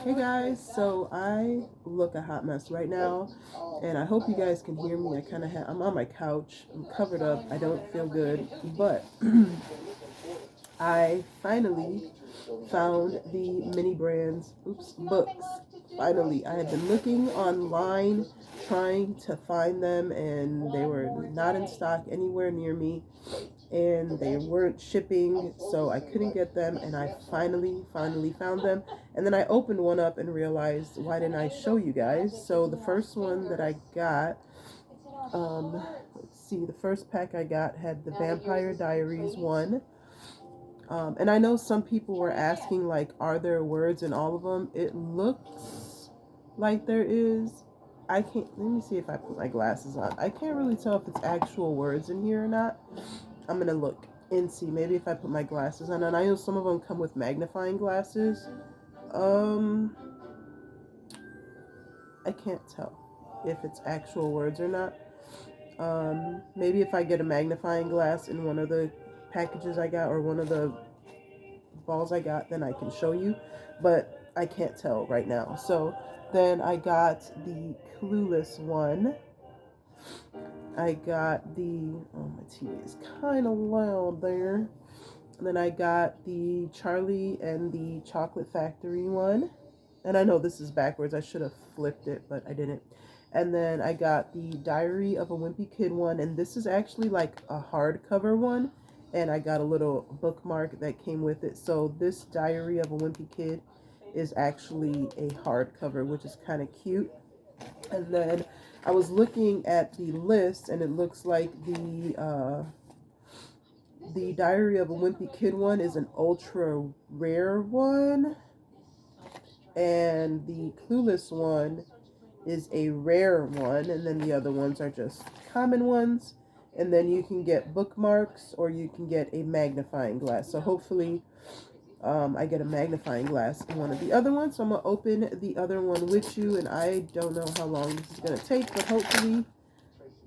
Hey guys, so I look a hot mess right now, and I hope you guys can hear me. I'm on my couch, I'm covered up, I don't feel good, but I finally found the mini brands, books. Finally, I had been looking online trying to find them, and they were not in stock anywhere near me, and they weren't shipping, so I couldn't get them, and I finally found them. And then I opened one up and realized, why didn't I show you guys? So the first one that I got, let's see, the first pack I got had the Vampire Diaries one. And I know some people were asking, like, are there words in all of them? It looks like there is. I can't, let me see if I put my glasses on. I can't really tell if it's actual words in here or not. I'm gonna look and see. Maybe if I put my glasses on. And I know some of them come with magnifying glasses. Um, I can't tell if it's actual words or not. Maybe if I get a magnifying glass in one of the packages I got or one of the balls I got, then I can show you. But I can't tell right now. So then I got the Clueless one. I got the, oh, my TV is kind of loud there. And then I got the Charlie and the Chocolate Factory one. And I know this is backwards. I should have flipped it, but I didn't. And then I got the Diary of a Wimpy Kid one. And this is actually like a hardcover one. And I got a little bookmark that came with it. So this Diary of a Wimpy Kid is actually a hardcover, which is kind of cute. And then I was looking at the list, and it looks like the Diary of a Wimpy Kid one is an ultra rare one, and the Clueless one is a rare one, and then the other ones are just common ones. And then you can get bookmarks or you can get a magnifying glass. So hopefully I get a magnifying glass in one of the other ones. So I'm going to open the other one with you, and I don't know how long this is going to take, but hopefully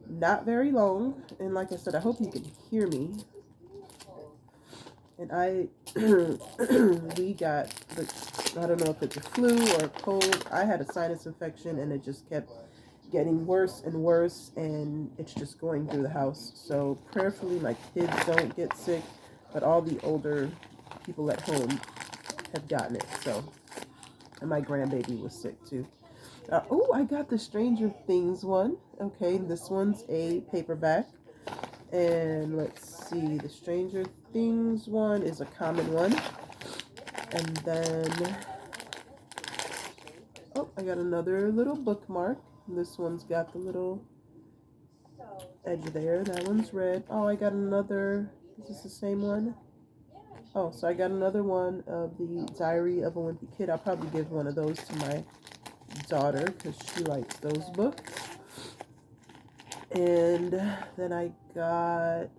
not very long. And like I said, I hope you can hear me. And we got, I don't know if it's a flu or a cold. I had a sinus infection, and it just kept getting worse and worse, and it's just going through the house. So prayerfully my kids don't get sick, but all the older people at home have gotten it. So, and my grandbaby was sick too. Oh, I got the Stranger Things one. Okay, this one's a paperback. And let's see, the Stranger Things one is a common one. And then, oh, I got another little bookmark. This one's got the little edge there. That one's red. Oh, I got another, is this the same one? Oh, so I got another one of the Diary of a Wimpy Kid. I'll probably give one of those to my daughter because she likes those books. And then I got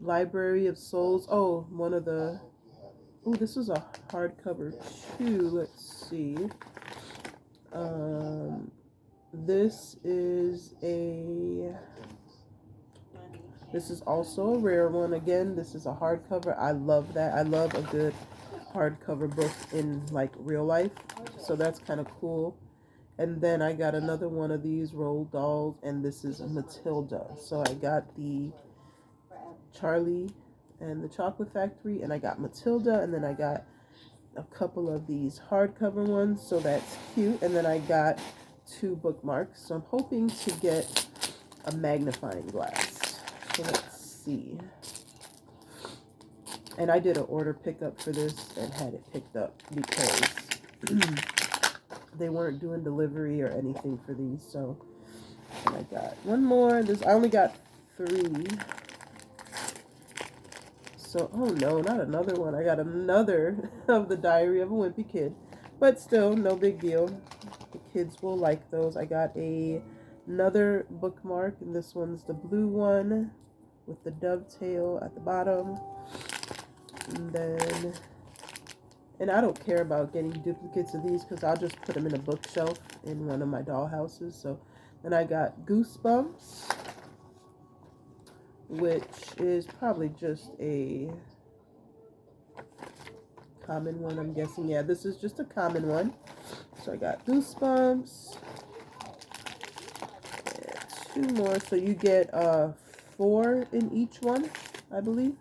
Library of Souls. Oh, one of the, oh, this is a hardcover too. Let's see. This is also a rare one. Again, this is a hardcover. I love that. I love a good hardcover book in like real life. So that's kind of cool. And then I got another one of these Roald dolls, and this is Matilda. So I got the Charlie and the Chocolate Factory, and I got Matilda, and then I got a couple of these hardcover ones, so that's cute. And then I got 2 bookmarks. So I'm hoping to get a magnifying glass. So let's see. And I did an order pickup for this and had it picked up because they weren't doing delivery or anything for these. So, and I got one more. I only got 3. So, oh no, not another one. I got another of the Diary of a Wimpy Kid. But still, no big deal. The kids will like those. I got another bookmark, and this one's the blue one with the dovetail at the bottom. And then, and I don't care about getting duplicates of these because I'll just put them in a bookshelf in one of my dollhouses. So then I got Goosebumps, which is probably just a common one, I'm guessing. Yeah, this is just a common one. So I got Goosebumps. And 2 more. So you get 4 in each one, I believe.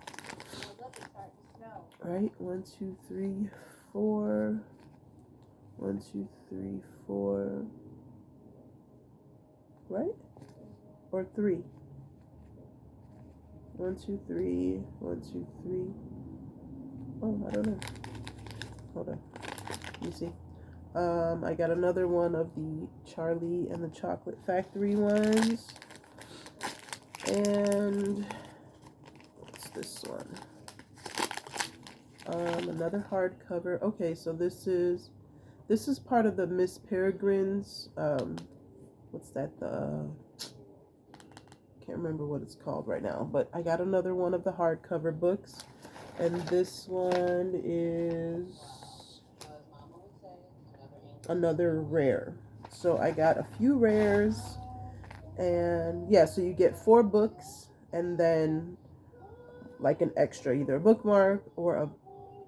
Right? 1, 2, 3, 4. 1, 2, 3, 4. Right? Or 3. 1, 2, 3. 1, 2, 3. Oh, I don't know. Hold on. Let me see. I got another one of the Charlie and the Chocolate Factory ones. And what's this one? Another hardcover. Okay, so this is part of the Miss Peregrine's. What's that? Can't remember what it's called right now. But I got another one of the hardcover books, and this one is another rare. So I got a few rares, and yeah, so you get 4 books and then like an extra, either a bookmark or a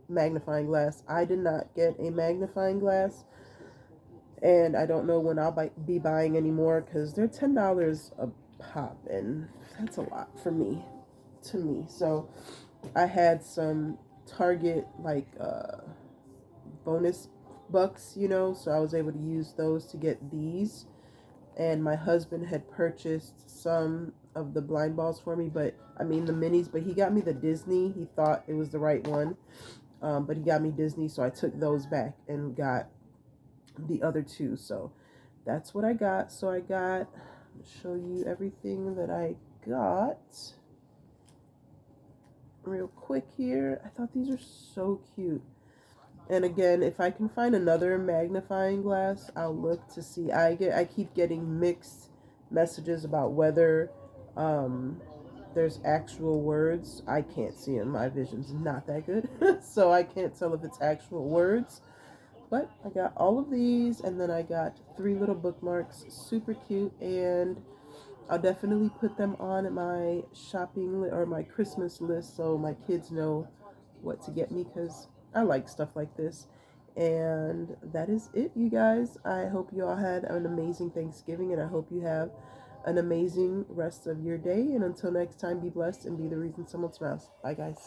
magnifying glass. I did not get a magnifying glass, and I don't know when I'll be buying anymore because they're $10 a pop, and that's a lot for me, to me. So I had some Target like bonus bucks, you know, so I was able to use those to get these. And my husband had purchased some of the blind balls for me, but I mean the minis, but he got me the Disney. He thought it was the right one, but he got me Disney, so I took those back and got the other 2. So that's what I got. So I got, I'll show you everything that I got real quick here. I thought these are so cute. And again, if I can find another magnifying glass, I'll look to see. I keep getting mixed messages about whether there's actual words. I can't see them. My vision's not that good. So I can't tell if it's actual words. But I got all of these, and then I got 3 little bookmarks. Super cute, and I'll definitely put them on my shopping or my Christmas list so my kids know what to get me, because I like stuff like this. And that is it, you guys. I hope you all had an amazing Thanksgiving, and I hope you have an amazing rest of your day. And until next time, be blessed and be the reason someone smiles. Bye, guys.